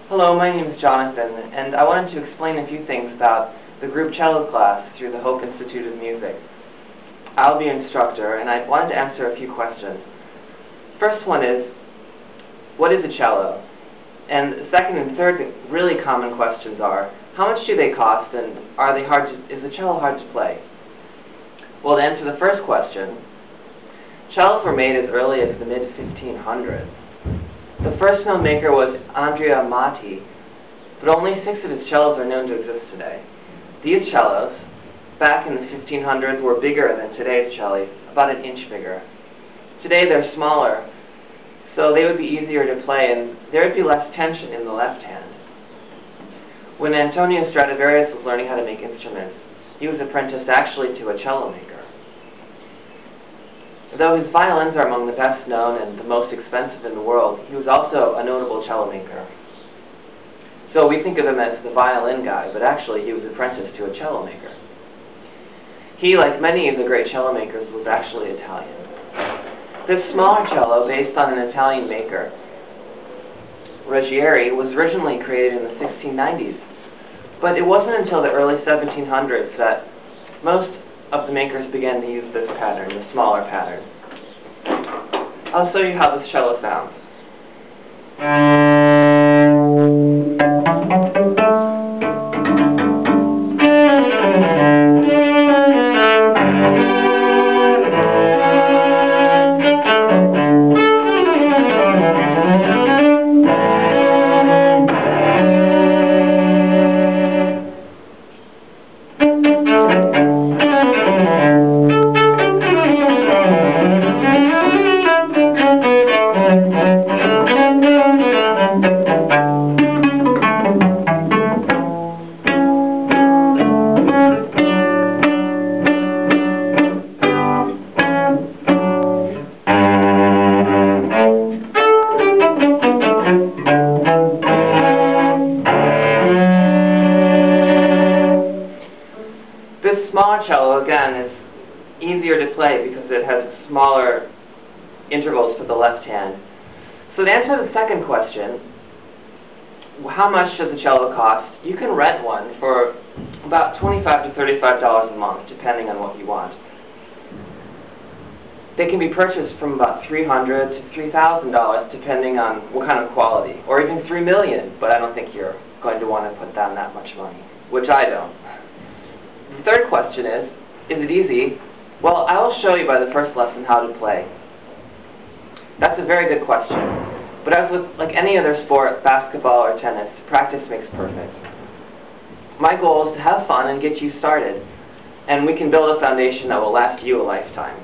Hello, my name is Jonathan, and I wanted to explain a few things about the group cello class through the Hope Institute of Music. I'll be an instructor, and I wanted to answer a few questions. First one is, what is a cello? And the second and third really common questions are, how much do they cost, and is the cello hard to play? Well, to answer the first question, cellos were made as early as the mid-1500s. The first known maker was Andrea Amati, but only 6 of his cellos are known to exist today. These cellos, back in the 1500s, were bigger than today's cello, about an inch bigger. Today they're smaller, so they would be easier to play, and there would be less tension in the left hand. When Antonio Stradivarius was learning how to make instruments, he was apprenticed actually to a cello maker. Though his violins are among the best known and the most expensive in the world, he was also a notable cello maker. So we think of him as the violin guy, but actually he was apprenticed to a cello maker. He, like many of the great cello makers, was actually Italian. This smaller cello, based on an Italian maker, Ruggieri, was originally created in the 1690s, but it wasn't until the early 1700s that most of the makers began to use this pattern, the smaller pattern. I'll show you how this cello sounds. This smaller cello, again, is easier to play because it has smaller intervals for the left hand. So to answer the second question, how much does a cello cost? You can rent one for about $25 to $35 a month, depending on what you want. They can be purchased from about $300 to $3,000, depending on what kind of quality, or even $3 million, but I don't think you're going to want to put down that much money, which I don't. The third question is it easy? Well, I will show you by the first lesson how to play. That's a very good question. But as with like any other sport, basketball or tennis, practice makes perfect. My goal is to have fun and get you started, and we can build a foundation that will last you a lifetime.